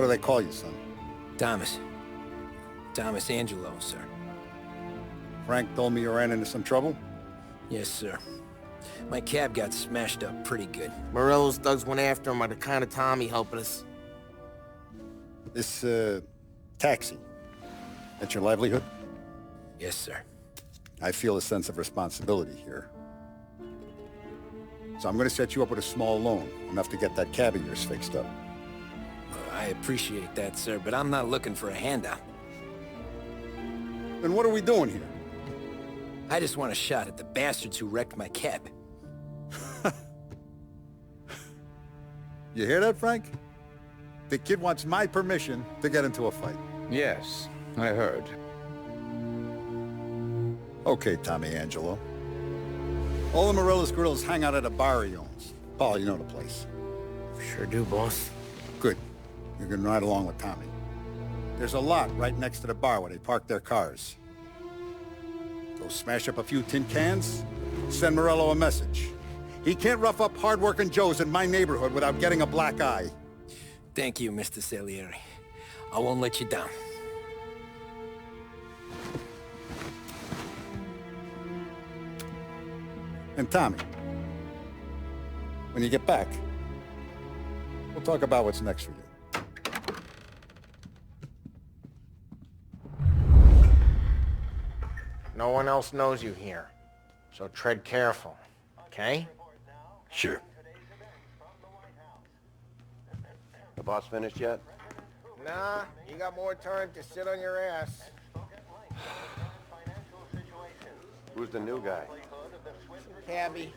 they call you, son? Thomas. Thomas Angelo, sir. Frank told me you ran into some trouble? Yes, sir. My cab got smashed up pretty good. Morello's thugs went after him on account of Tommy helping us. This, taxi. That's your livelihood? Yes, sir. I feel a sense of responsibility here. So I'm gonna set you up with a small loan, enough to get that cab of yours fixed up. I appreciate that, sir, but I'm not looking for a handout. Then what are we doing here? I just want a shot at the bastards who wrecked my cab. You hear that, Frank? The kid wants my permission to get into a fight. Yes, I heard. Okay, Tommy Angelo. All the Morello's girls hang out at a bar he owns. Paul, you know the place. Sure do, boss. Good. You're gonna ride along with Tommy. There's a lot right next to the bar where they park their cars. Go smash up a few tin cans, send Morello a message. He can't rough up hard-working Joes in my neighborhood without getting a black eye. Thank you, Mr. Salieri. I won't let you down. And Tommy, when you get back, we'll talk about what's next for you. No one else knows you here, so tread careful, okay? Sure. The boss finished yet? Nah, you got more time to sit on your ass. Who's the new guy? Cabby,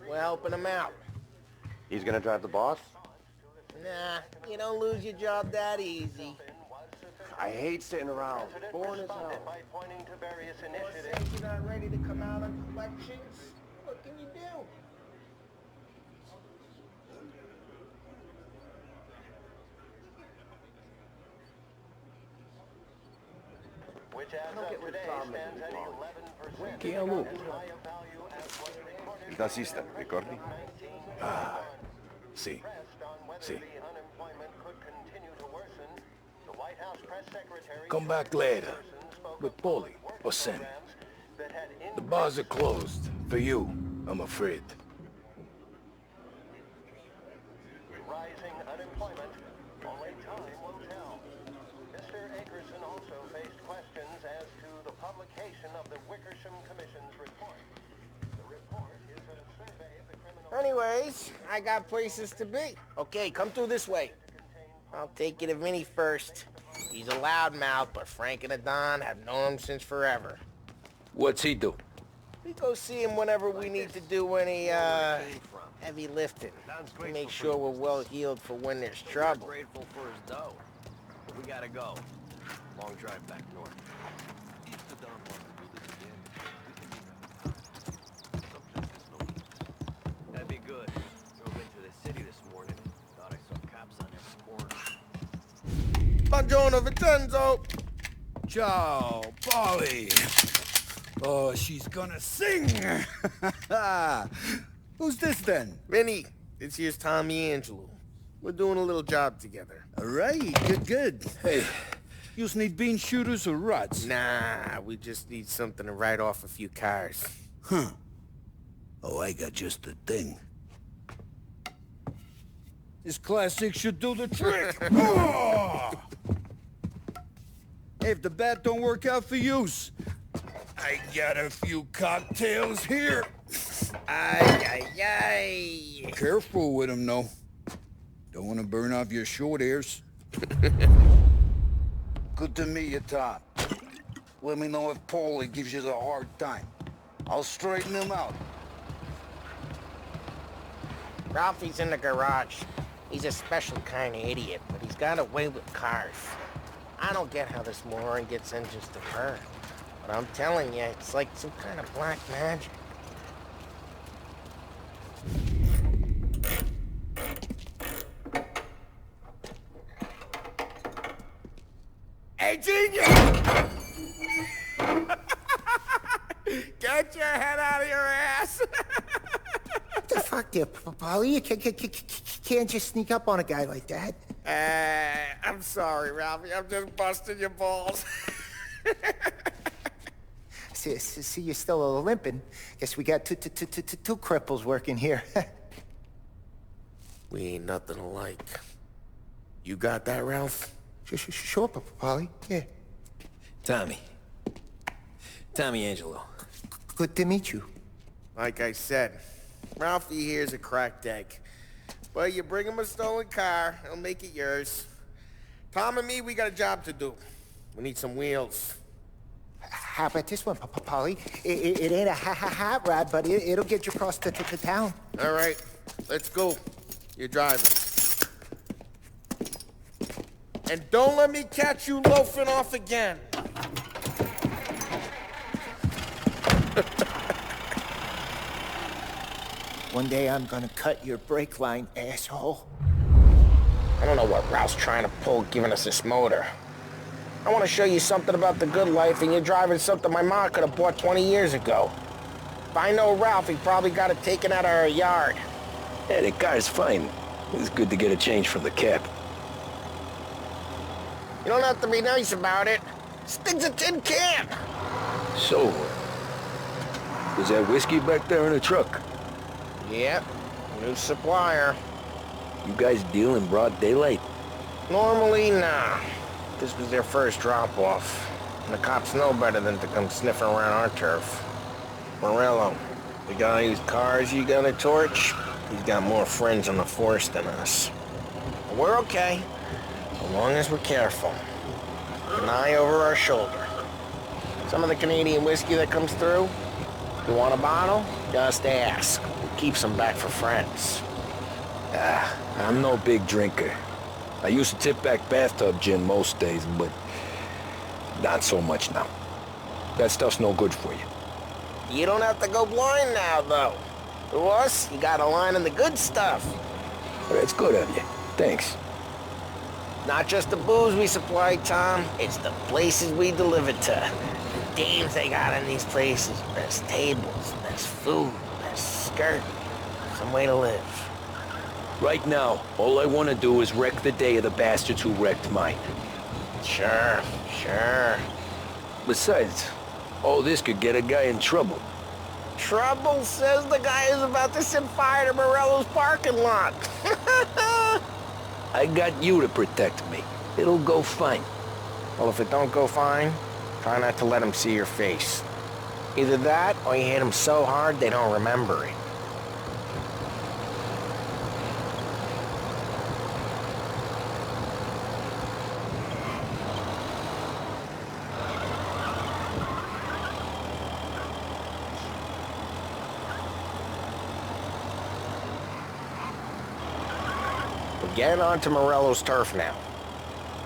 we're helping him out. He's gonna drive the boss? Nah, you don't lose your job that easy. I hate sitting around. Boring as hell. Boss says you're not ready to come out on collections. What can you do? I don't get what the problem is with Lawrence. Che amo? Il tassista, ricordi? Ah, sì. Sì. Come back later. With Paulie or Sam. The bars are closed. For you, I'm afraid. Rising unemployment, only time will tell. Mr. Akerson also faced questions as to the publication of the Wickersham Commission's report. The report is a survey of the criminal... Anyways, I got places to be. Okay, come through this way. I'll take you to Vinny first. He's a loudmouth, but Frank and the Don have known him since forever. What's he do? We go see him whenever we need to do any, heavy lifting. We make sure we're well healed for when there's trouble. Grateful for his dough. We gotta go. Long drive back north. If the Don wants to do this again, that'd be good. Drove into the city this morning. Thought I saw cops on every corner. Buongiorno, Vincenzo! Ciao, Paulie. Oh, she's gonna sing. Who's this then? Vinny, this here's Tommy Angelo. We're doing a little job together. All right, good. Hey, you need bean shooters or rods? Nah, we just need something to write off a few cars. Huh. Oh, I got just the thing. This classic should do the trick. Oh! Hey, if the bat don't work out for use, I got a few cocktails here. Ay, ay, ay. Careful with them, though. Don't want to burn off your short hairs. Good to meet you, Tom. Let me know if Paulie gives you the hard time. I'll straighten him out. Ralphie's in the garage. He's a special kind of idiot, but he's got a way with cars. I don't get how this moron gets engines to burn. But I'm telling you, it's like some kind of black magic. Hey, genius! Get your head out of your ass! What the fuck there, Paulie? You can't just sneak up on a guy like that. I'm sorry, Ralphie. I'm just busting your balls. See, you're still limping. Guess we got two cripples working here. We ain't nothing alike. You got that, Ralph? Sure, Polly. Yeah. Tommy. Tommy Angelo. Good to meet you. Like I said, Ralphie here's a cracked egg. But you bring him a stolen car, he'll make it yours. Tom and me, we got a job to do. We need some wheels. How about this one, Polly? It ain't a hot rod, but it'll get you across to town. All right, let's go. You're driving. And don't let me catch you loafing off again. One day I'm gonna cut your brake line, asshole. I don't know what Ralph's trying to pull giving us this motor. I want to show you something about the good life, and you're driving something my mom could have bought 20 years ago. If I know Ralph, he probably got it taken out of our yard. Yeah, the car's fine. It's good to get a change from the cab. You don't have to be nice about it. This thing's a tin can. So, was that whiskey back there in the truck? Yep, new supplier. You guys deal in broad daylight? Normally, nah. This was their first drop-off. And the cops know better than to come sniffing around our turf. Morello, the guy whose cars you gonna torch, he's got more friends on the force than us. But we're okay, as long as we're careful. An eye over our shoulder. Some of the Canadian whiskey that comes through, you want a bottle? Just ask. We'll keep some back for friends. I'm no big drinker. I used to tip back bathtub gin most days, but not so much now. That stuff's no good for you. You don't have to go blind now, though. To us, you got a line in the good stuff. Well, that's good of you. Thanks. Not just the booze we supply, Tom. It's the places we deliver to. The dames they got in these places. Best tables, best food, best skirt. Some way to live. Right now, all I want to do is wreck the day of the bastards who wrecked mine. Sure. Besides, all this could get a guy in trouble. Trouble, says the guy who's about to set fire to Morello's parking lot. I got you to protect me. It'll go fine. Well, if it don't go fine, try not to let them see your face. Either that, or you hit them so hard they don't remember it. We're getting onto Morello's turf now.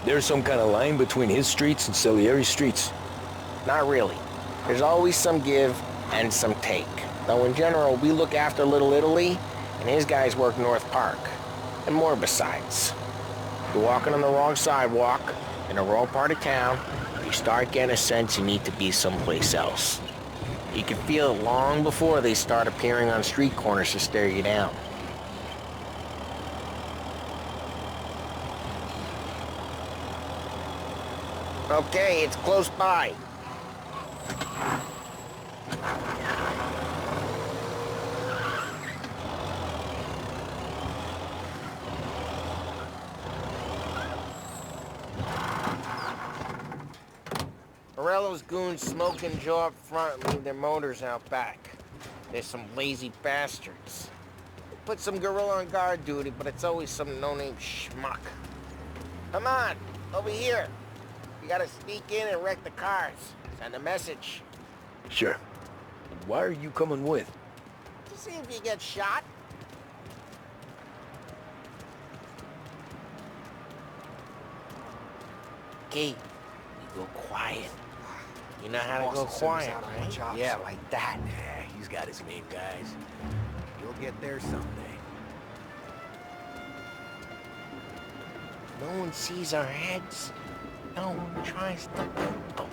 There's some kind of line between his streets and Salieri's streets. Not really. There's always some give and some take. Though in general, we look after Little Italy, and his guys work North Park. And more besides. You're walking on the wrong sidewalk, in the wrong part of town, you start getting a sense you need to be someplace else. You can feel it long before they start appearing on street corners to stare you down. Okay, it's close by. Morello's goons smoke and jaw up front and leave their motors out back. They're some lazy bastards. They put some gorilla on guard duty, but it's always some no-name schmuck. Come on, over here. You gotta sneak in and wreck the cars. Send a message. Sure. Why are you coming with? To see if you get shot. Okay, we go quiet. You know how to go quiet, right? Yeah, like that. Yeah, he's got his main guys. You'll get there someday. No one sees our heads. No one tries to poke them.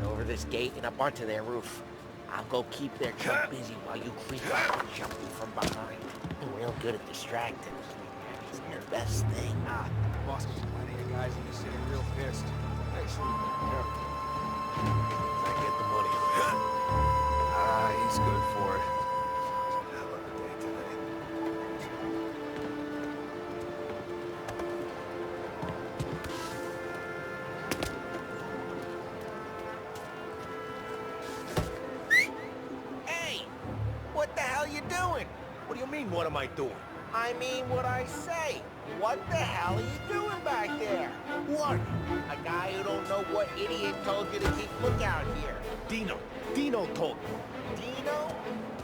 Get over this gate and up onto their roof. I'll go keep their truck busy while you creep up and jump in from behind. I'm real good at distracting. It's the best thing. Boss keeps plenty of guys in the city real pissed. Make sure you take care of them. I get the money. He's good for it. It's a hell of a day today. Hey! What the hell you doing? What do you mean, what am I doing? I mean what I say. What the hell are you doing back there? What? A guy who don't know what idiot told you to keep lookout here. Dino told me. Dino?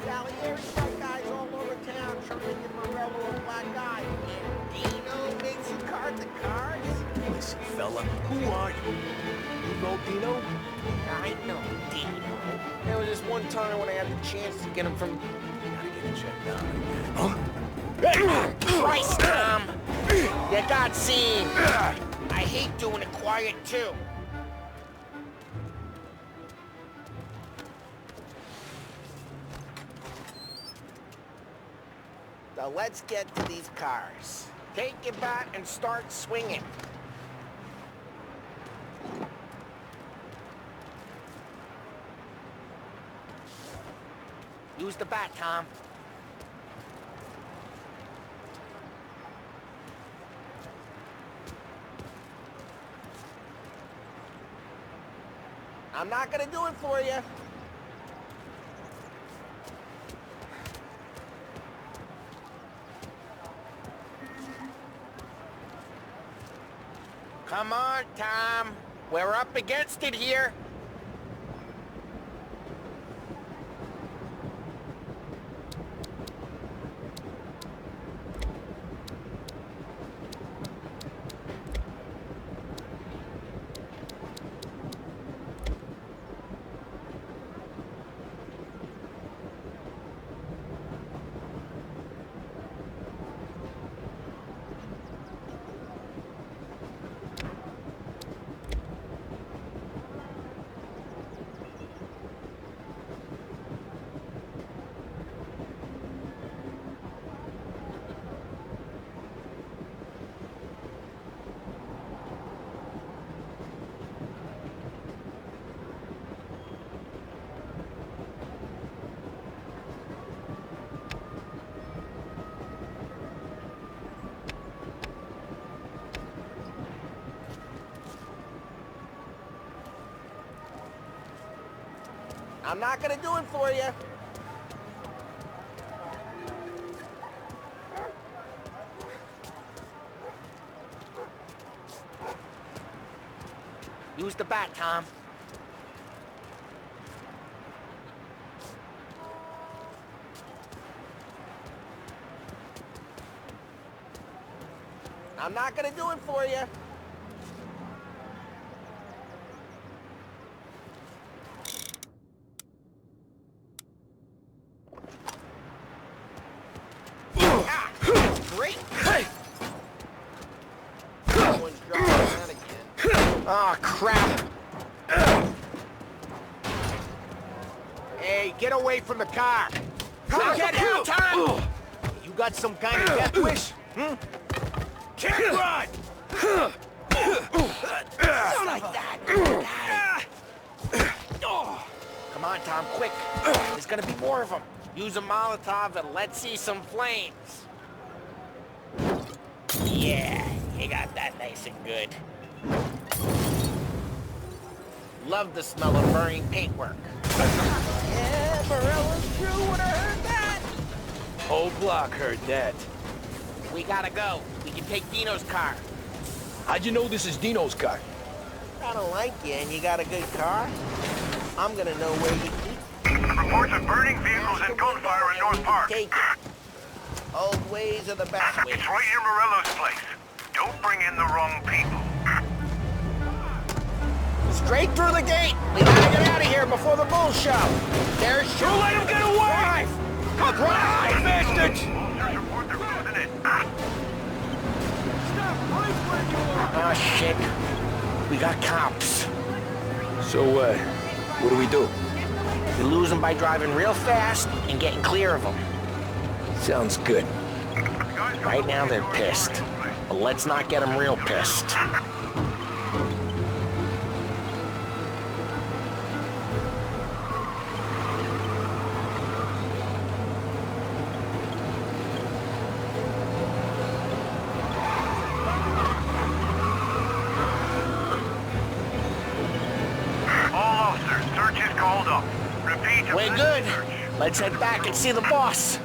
Salieri's got guys all over town turning in Morello a black guy. And Dino makes you card the cards? Listen, fella, who are you? You know Dino? I know Dino. There was this one time when I had the chance to get him from... Gotta get it checked out again. Huh? Christ, Tom! You got seen. I hate doing it quiet, too. So let's get to these cars. Take your bat and start swinging. Use the bat, Tom. I'm not gonna do it for you. Come on, Tom. We're up against it here. I'm not gonna do it for you. Use the bat, Tom. I'm not gonna do it for you. Great. Hey. Someone's drawing that again. Oh, crap. Hey, get away from the car. Get out, Tom! You got some kind of death wish? Hmm? Can't run! Not like that. Come on, Tom, quick. There's gonna be more of them. Use a Molotov and let's see some flames. Yeah, you got that nice and good. Love the smell of burning paintwork. Yeah, Morello's crew would have heard that. Whole block heard that. We gotta go. We can take Dino's car. How'd you know this is Dino's car? I don't like you and you got a good car. I'm gonna know where you keep. Reports of burning vehicles and gunfire in North Park. Take it. Old ways are the best ways. It's right near Morello's place. Don't bring in the wrong people. Straight through the gate. We gotta get out of here before the bull show. There's shooting. Don't let him get away! Drive, bastards! Officers report they're losing it. Oh, shit. We got cops. So, what do we do? You lose them by driving real fast and getting clear of them. Sounds good. Right now they're pissed, but let's not get them real pissed. All officers, search is called up. Repeat. We're good. Let's head back and see the boss.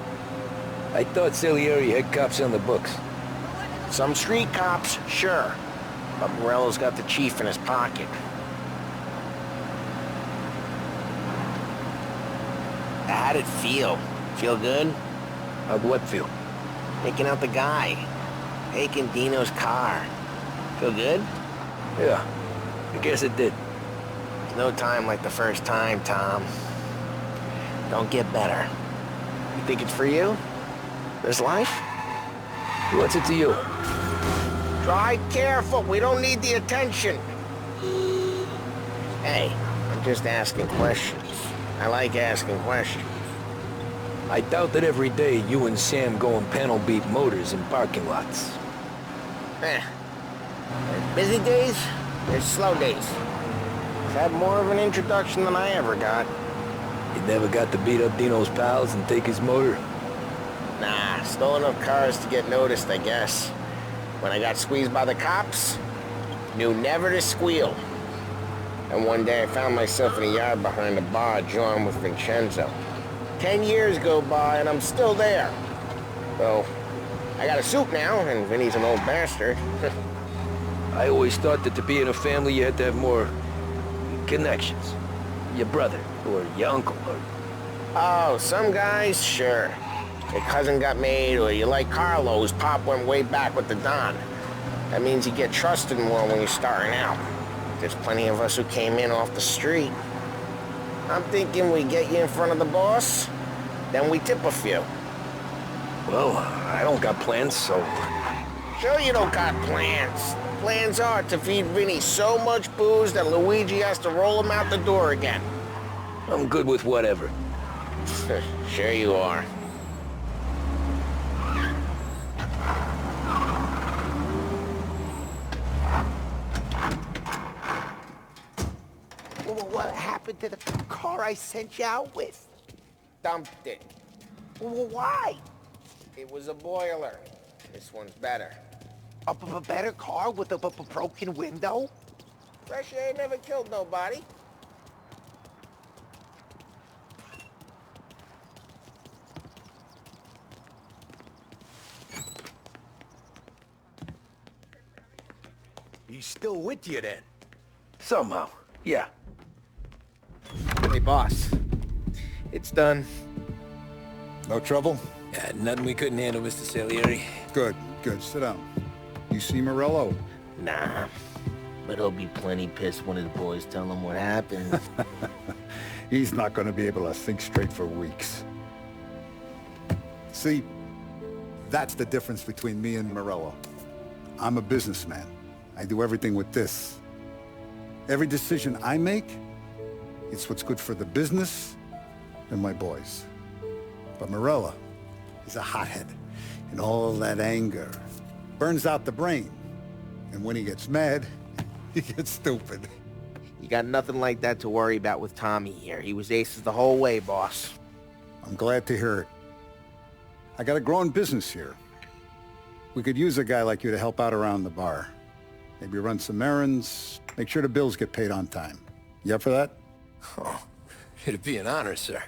I thought Salieri had cops on the books. Some street cops, sure. But Morello's got the chief in his pocket. How'd it feel? Feel good? How'd what feel? Taking out the guy. Taking Dino's car. Feel good? Yeah, I guess it did. There's no time like the first time, Tom. Don't get better. You think it's for you? This life? What's it to you? Drive careful. We don't need the attention. Hey, I'm just asking questions. I like asking questions. I doubt that every day you and Sam go and panel beat motors in parking lots. There's busy days, there's slow days. I've had more of an introduction than I ever got. You never got to beat up Dino's pals and take his motor? Nah, stole enough cars to get noticed, I guess. When I got squeezed by the cops, knew never to squeal. And one day I found myself in a yard behind a bar jawing with Vincenzo. 10 years go by and I'm still there. So, I got a suit now, and Vinny's an old bastard. I always thought that to be in a family you had to have more connections. Your brother, or your uncle, or... Oh, some guys, sure. Your cousin got made, or you like Carlo, whose pop went way back with the Don. That means you get trusted more when you're starting out. There's plenty of us who came in off the street. I'm thinking we get you in front of the boss, then we tip a few. Well, I don't got plans, so... Sure you don't got plans. Plans are to feed Vinny so much booze that Luigi has to roll him out the door again. I'm good with whatever. Sure you are. What happened to the car I sent you out with? Dumped it. Why? It was a boiler. This one's better. A better car with a broken window? Fresh air never killed nobody. He's still with you then? Somehow, yeah. Hey, boss. It's done. No trouble? Yeah, nothing we couldn't handle, Mr. Salieri. Good, good. Sit down. You see Morello? Nah. But he'll be plenty pissed when his boys tell him what happened. He's not going to be able to think straight for weeks. See, that's the difference between me and Morello. I'm a businessman. I do everything with this. Every decision I make, it's what's good for the business and my boys. But Morello is a hothead, and all that anger burns out the brain. And when he gets mad, he gets stupid. You got nothing like that to worry about with Tommy here. He was aces the whole way, boss. I'm glad to hear it. I got a growing business here. We could use a guy like you to help out around the bar. Maybe run some errands, make sure the bills get paid on time. You up for that? Oh, it'd be an honor, sir.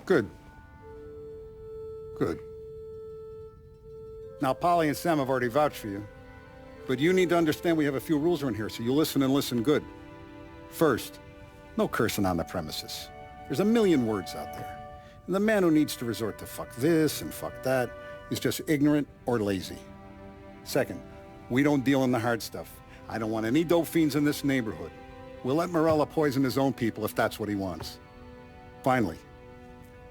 Good. Good. Now, Polly and Sam have already vouched for you. But you need to understand we have a few rules around here, so you listen and listen good. First, no cursing on the premises. There's a million words out there. And the man who needs to resort to fuck this and fuck that is just ignorant or lazy. Second, we don't deal in the hard stuff. I don't want any dope fiends in this neighborhood. We'll let Morella poison his own people if that's what he wants. Finally,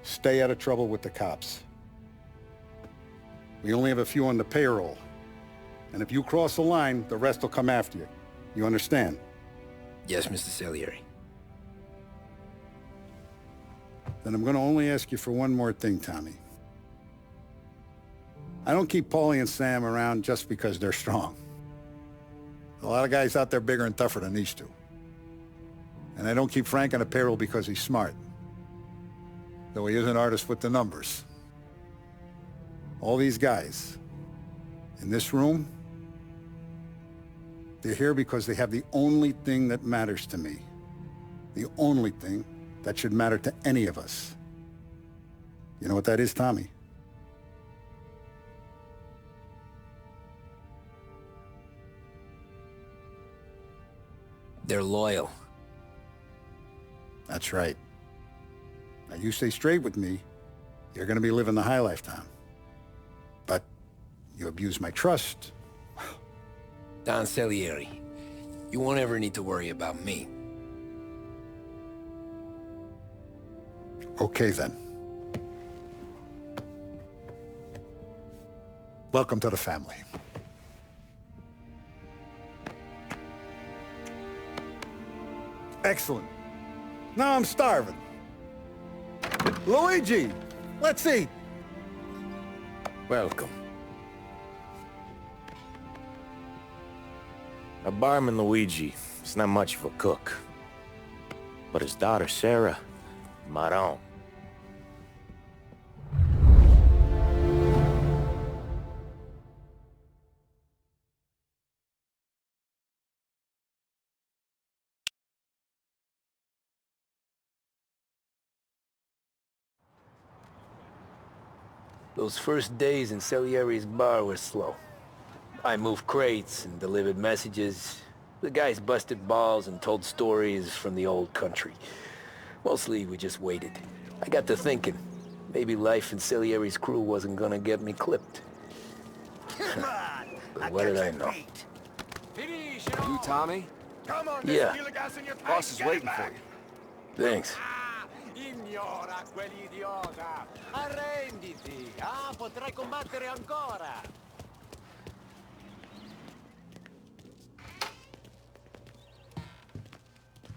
stay out of trouble with the cops. We only have a few on the payroll. And if you cross the line, the rest will come after you. You understand? Yes, Mr. Salieri. Then I'm gonna only ask you for one more thing, Tommy. I don't keep Paulie and Sam around just because they're strong. A lot of guys out there bigger and tougher than these two. And I don't keep Frank on the payroll because he's smart. Though he is an artist with the numbers. All these guys in this room, they're here because they have the only thing that matters to me. The only thing that should matter to any of us. You know what that is, Tommy? They're loyal. That's right. Now you stay straight with me, you're gonna be living the high life, Tom. But you abuse my trust. Don Salieri, you won't ever need to worry about me. Okay, then. Welcome to the family. Excellent. Now I'm starving. Luigi, let's eat. Welcome. A barman Luigi is not much of a cook. But his daughter Sarah, Maron. Those first days in Salieri's bar were slow. I moved crates and delivered messages. The guys busted balls and told stories from the old country. Mostly, we just waited. I got to thinking, maybe life in Salieri's crew wasn't gonna get me clipped. But what did I know? You, Tommy? Yeah. Boss is waiting for you. Thanks. Ignora quell'idiota! Arrenditi! Ah, potrai combattere ancora!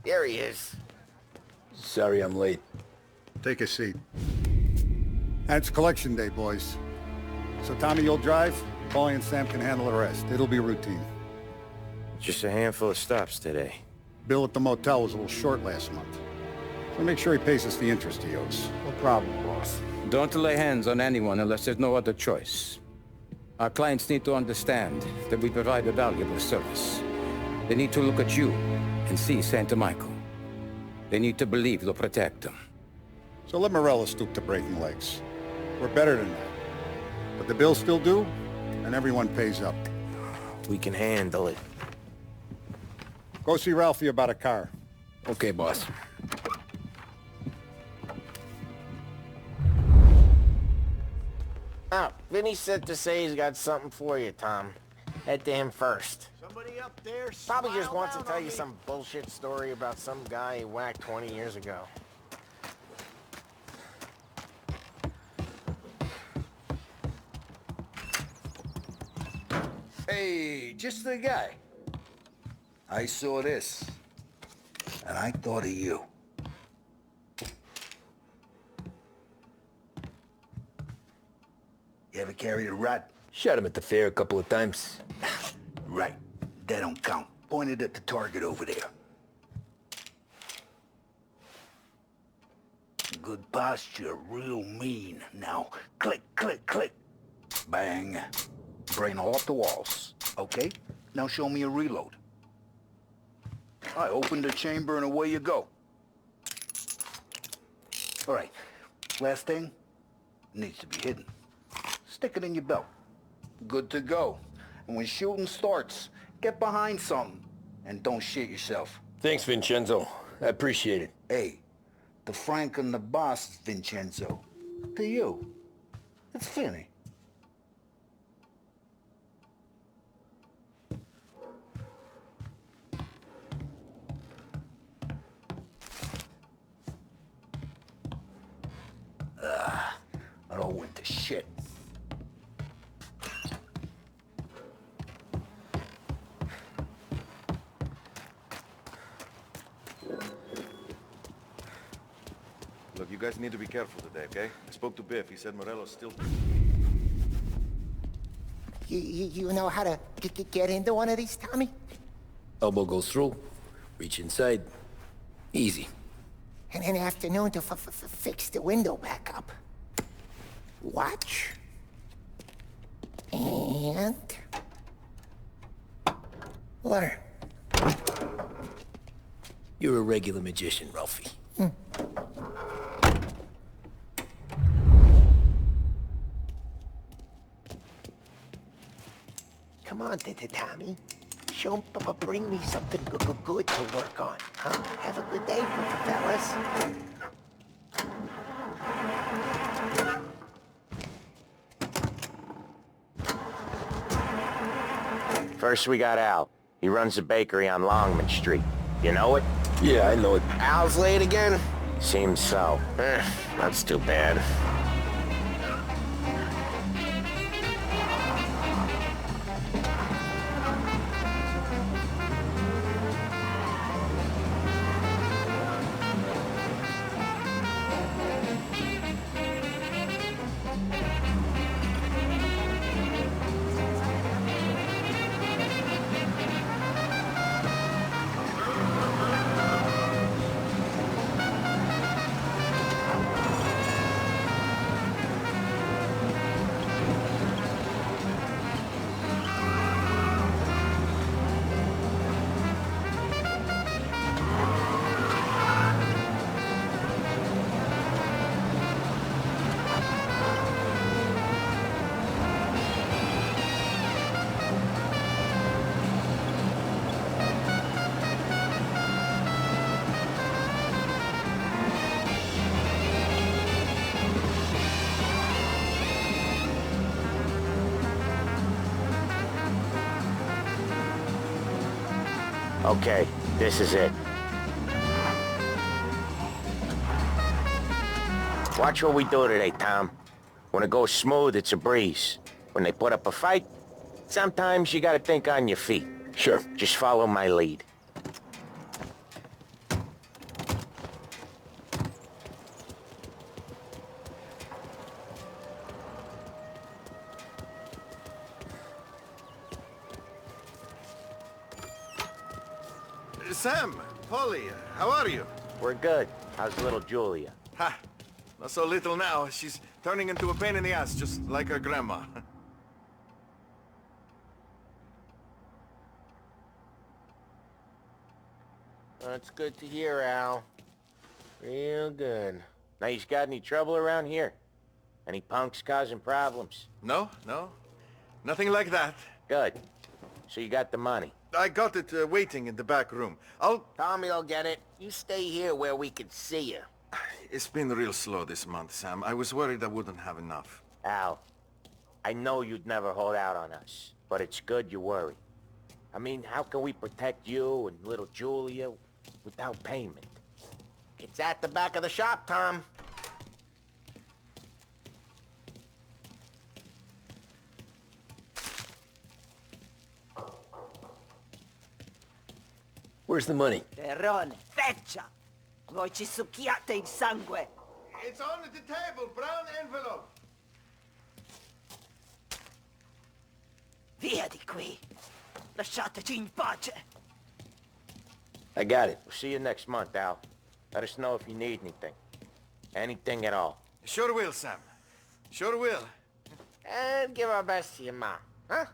There he is. Sorry I'm late. Take a seat. It's collection day, boys. So Tommy, you'll drive. Paulie and Sam can handle the rest. It'll be routine. Just a handful of stops today. Bill at the motel was a little short last month. So make sure he pays us the interest he owes. No problem, boss. Don't lay hands on anyone unless there's no other choice. Our clients need to understand that we provide a valuable service. They need to look at you and see Santa Michael. They need to believe you'll protect them. So let Morella stoop to breaking legs. We're better than that. But the bill's still due, and everyone pays up. We can handle it. Go see Ralphie about a car. Okay, boss. Oh, Vinny said to say he's got something for you, Tom. Head to him first. Somebody up there Probably just smile wants to down tell on you me. some bullshit story about some guy he whacked 20 years ago. Hey, just the guy. I saw this, and I thought of you. You ever carried a rat? Shot him at the fair a couple of times. Right. That don't count. Pointed at the target over there. Good posture, real mean. Now, click, click, click. Bang. Brain off the walls. Okay, now show me a reload. I opened the chamber and away you go. All right, last thing, needs to be hidden. Stick it in your belt. Good to go. And when shooting starts, get behind something and don't shit yourself. Thanks, Vincenzo. I appreciate it. Hey, the Frank and the boss, Vincenzo. To you, it's Finny. It all went to shit. Look, you guys need to be careful today, okay? I spoke to Biff. He said Morello's still... You know how to get into one of these, Tommy? Elbow goes through, reach inside. Easy. And an afternoon to fix the window back up. Watch. And... learn. You're a regular magician, Ralphie. Come on, Tommy. Show him, bring me something good to work on. Huh? Have a good day, fellas. First we got Al. He runs a bakery on Longman Street. You know it? Yeah, I know it. Al's late again? Seems so. That's too bad. Okay, this is it. Watch what we do today, Tom. When it goes smooth, it's a breeze. When they put up a fight, sometimes you gotta think on your feet. Sure. Just follow my lead. Sam, Polly, how are you? We're good. How's little Julia? Ha! Not so little now. She's turning into a pain in the ass, just like her grandma. That's good to hear, Al. Real good. Now, you got any trouble around here? Any punks causing problems? No. Nothing like that. Good. So you got the money? I got it waiting in the back room. Tommy will get it. You stay here where we can see you. It's been real slow this month, Sam. I was worried I wouldn't have enough. Al, I know you'd never hold out on us, but it's good you worry. I mean, how can we protect you and little Julia without payment? It's at the back of the shop, Tom. Where's the money? Terrone, feccia! Voi ci succhiate il sangue! It's on the table, brown envelope. Via di qui! Lasciateci in pace! I got it. We'll see you next month, Al. Let us know if you need anything. Anything at all. Sure will, Sam. Sure will. And give our best to your mom, huh?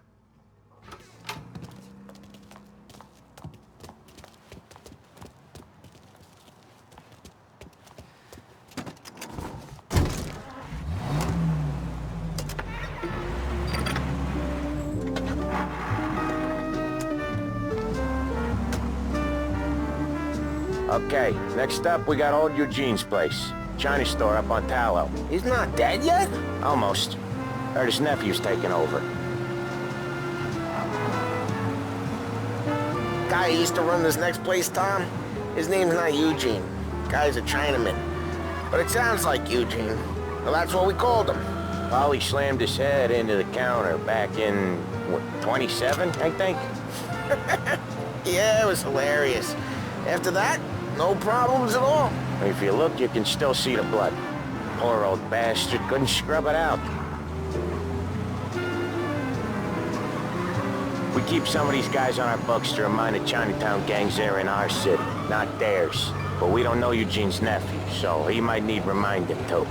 Okay, next up we got old Eugene's place. China store up on Tallow. He's not dead yet? Almost. Heard his nephew's taking over. Guy who used to run this next place, Tom, his name's not Eugene. Guy's a Chinaman. But it sounds like Eugene. Well, that's what we called him. Polly slammed his head into the counter back in, what, 27, I think? Yeah, it was hilarious. After that, no problems at all. If you look, you can still see the blood. Poor old bastard couldn't scrub it out. We keep some of these guys on our books to remind the Chinatown gangs they're in our city, not theirs. But we don't know Eugene's nephew, so he might need reminding too.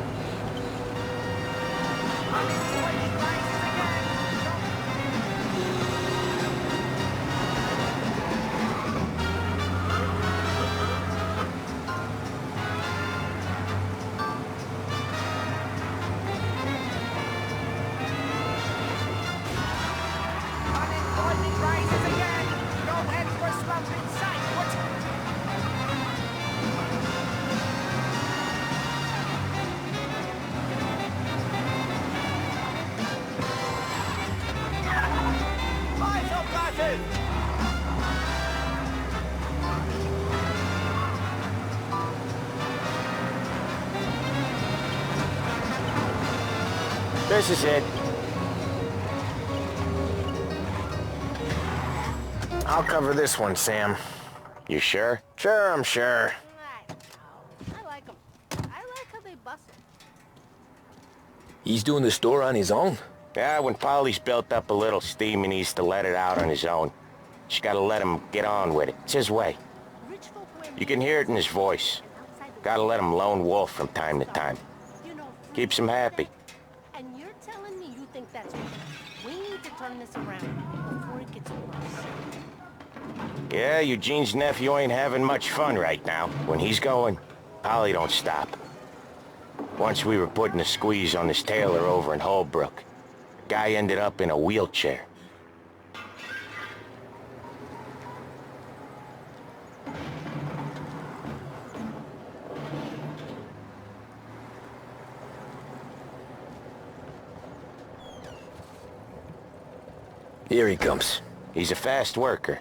This is it. I'll cover this one, Sam. You sure? Sure, I'm sure. I like him. I like how they bust him. He's doing the store on his own? Yeah, when Polly's built up a little steam, he needs to let it out on his own. Just gotta let him get on with it. It's his way. You can hear it in his voice. Gotta let him lone wolf from time to time. Keeps him happy. And you're telling me you think that's right. We need to turn this around before it gets worse. Yeah, Eugene's nephew ain't having much fun right now. When he's going, Polly don't stop. Once we were putting a squeeze on this tailor over in Holbrook. Guy ended up in a wheelchair. Here he comes. He's a fast worker.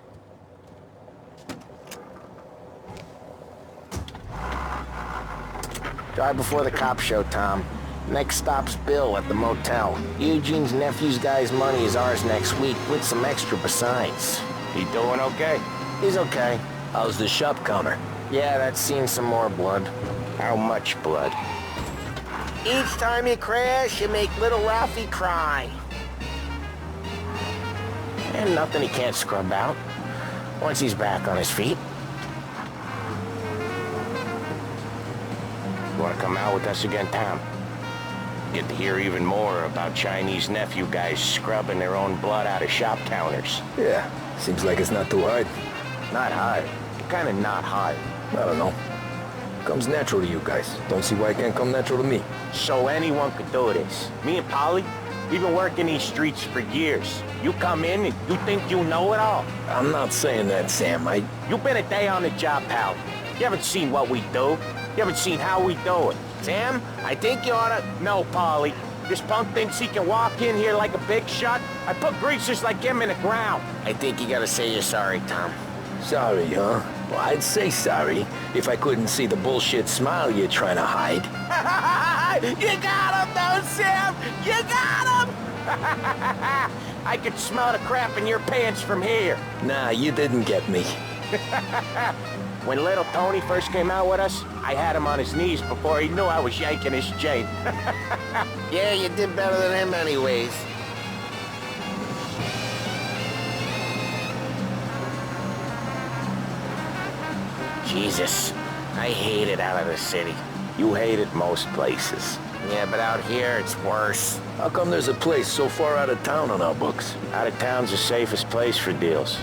Drive before the cops show, Tom. Next stop's Bill at the motel. Eugene's nephew's guy's money is ours next week, with some extra besides. He doing okay? He's okay. How's the shop counter? Yeah, that's seen some more blood. How much blood? Each time you crash, you make little Ralphie cry. And nothing he can't scrub out. Once he's back on his feet. You wanna come out with us again, Tom? Get to hear even more about Chinese nephew guys scrubbing their own blood out of shop counters. Yeah, seems like it's not too hard. Not hard. Kinda not hard. I don't know. Comes natural to you guys. Don't see why it can't come natural to me. So anyone could do this. Me and Polly, we've been working these streets for years. You come in and you think you know it all. I'm not saying that, Sam. You've been a day on the job, pal. You haven't seen what we do. You haven't seen how we do it. Sam, I think you oughta... No, Polly. This punk thinks he can walk in here like a big shot. I put greasers like him in the ground. I think you gotta say you're sorry, Tom. Sorry, huh? Well, I'd say sorry if I couldn't see the bullshit smile you're trying to hide. You got him, though, Sam! You got him! I could smell the crap in your pants from here. Nah, you didn't get me. When little Tony first came out with us, I had him on his knees before he knew I was yanking his chain. Yeah, you did better than him anyways. Jesus, I hate it out of the city. You hate it most places. Yeah, but out here, it's worse. How come there's a place so far out of town on our books? Out of town's the safest place for deals.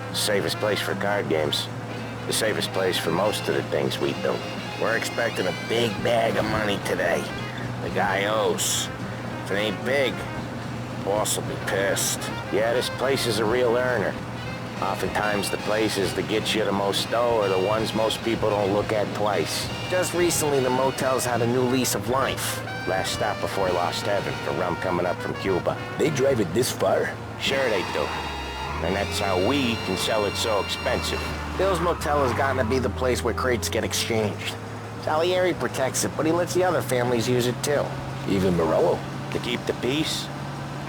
The safest place for card games. The safest place for most of the things we do. We're expecting a big bag of money today. The guy owes. If it ain't big, boss will be pissed. Yeah, this place is a real earner. Oftentimes the places that get you the most dough are the ones most people don't look at twice. Just recently the motel's had a new lease of life. Last stop before Lost Heaven for rum coming up from Cuba. They drive it this far? Sure they do. And that's how we can sell it so expensive. Bill's Motel has gotten to be the place where crates get exchanged. Salieri protects it, but he lets the other families use it too. Even Morello? To keep the peace?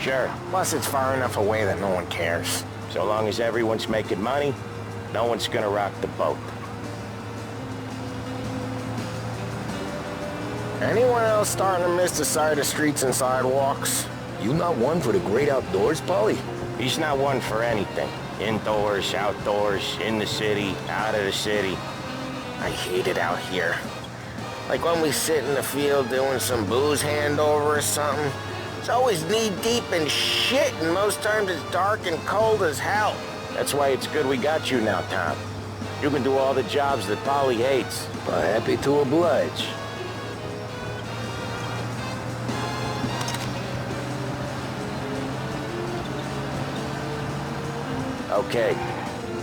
Sure. Plus it's far enough away that no one cares. So long as everyone's making money, no one's gonna rock the boat. Anyone else starting to miss the side of streets and sidewalks? You not one for the great outdoors, Paulie? He's not one for anything. Indoors, outdoors, in the city, out of the city. I hate it out here. Like when we sit in the field doing some booze handover or something. It's always knee-deep in shit, and most times it's dark and cold as hell. That's why it's good we got you now, Tom. You can do all the jobs that Polly hates. Well, happy to oblige. Okay,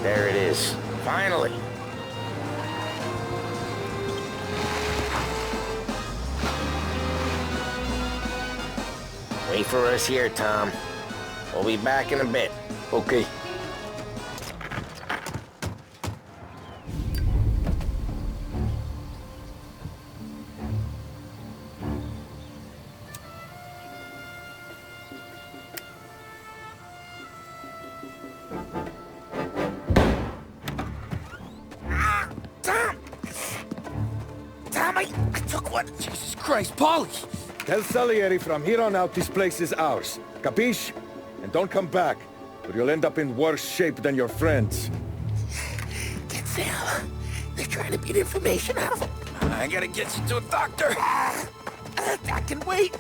there it is. Finally. Wait for us here, Tom. We'll be back in a bit. Okay. Jesus Christ, Polly! Tell Salieri from here on out this place is ours. Capiche? And don't come back, or you'll end up in worse shape than your friends. Get Sam. They're trying to beat information out of him. I gotta get you to a doctor. I can wait.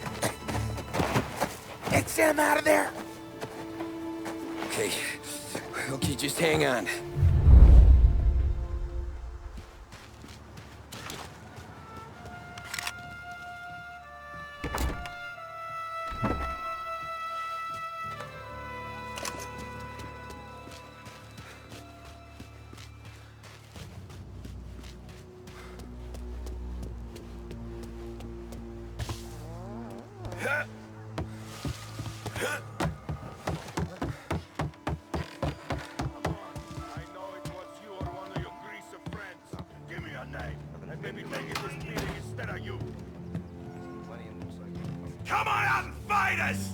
Get Sam out of there. Okay. Okay, just hang on. Come on out and fight us!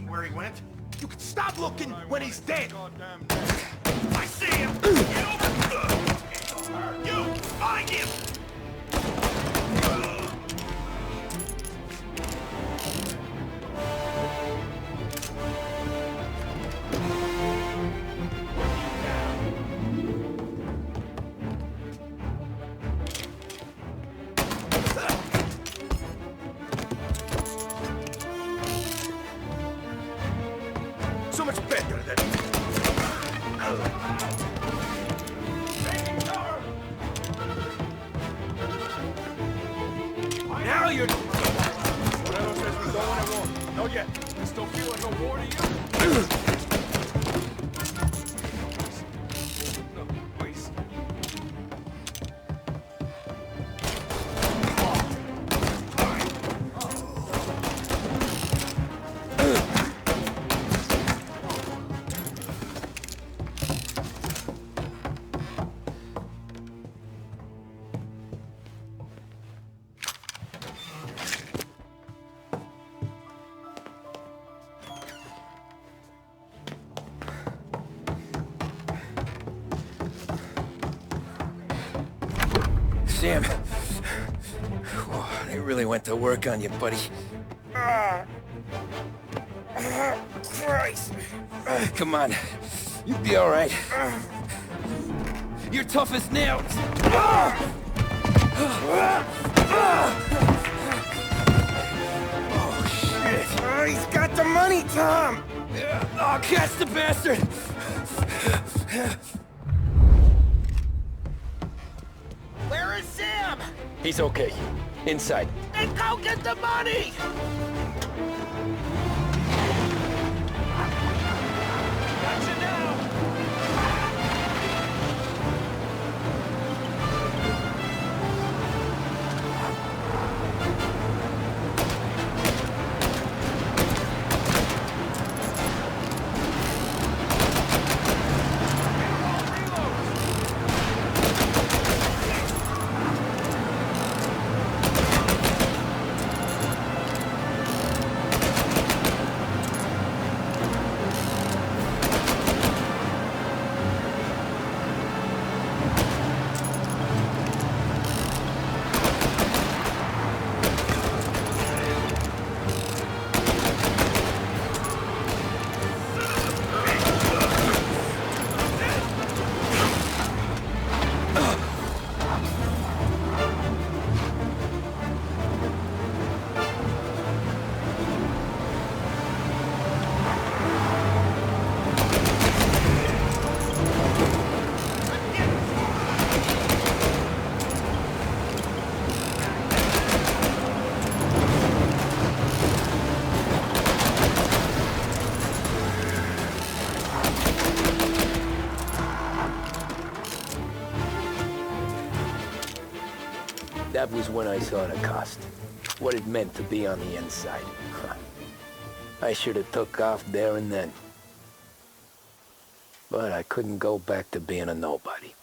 Where he went? You can stop looking when he's dead! I see him! You! Find him! So much better than... Now you're... Moreno says we don't want a war. Not yet. This don't feel like a war to you? No, please. Sam. Whoa, they really went to work on you, buddy. Christ. Come on. You'll be all right. You're tough as nails. Oh, shit. Oh, he's got the money, Tom! Oh, catch the bastard! Where is Sam? He's okay. Inside. Then go get the money! Gotcha now! That was when I saw the cost. What it meant to be on the inside. I should have took off there and then. But I couldn't go back to being a nobody.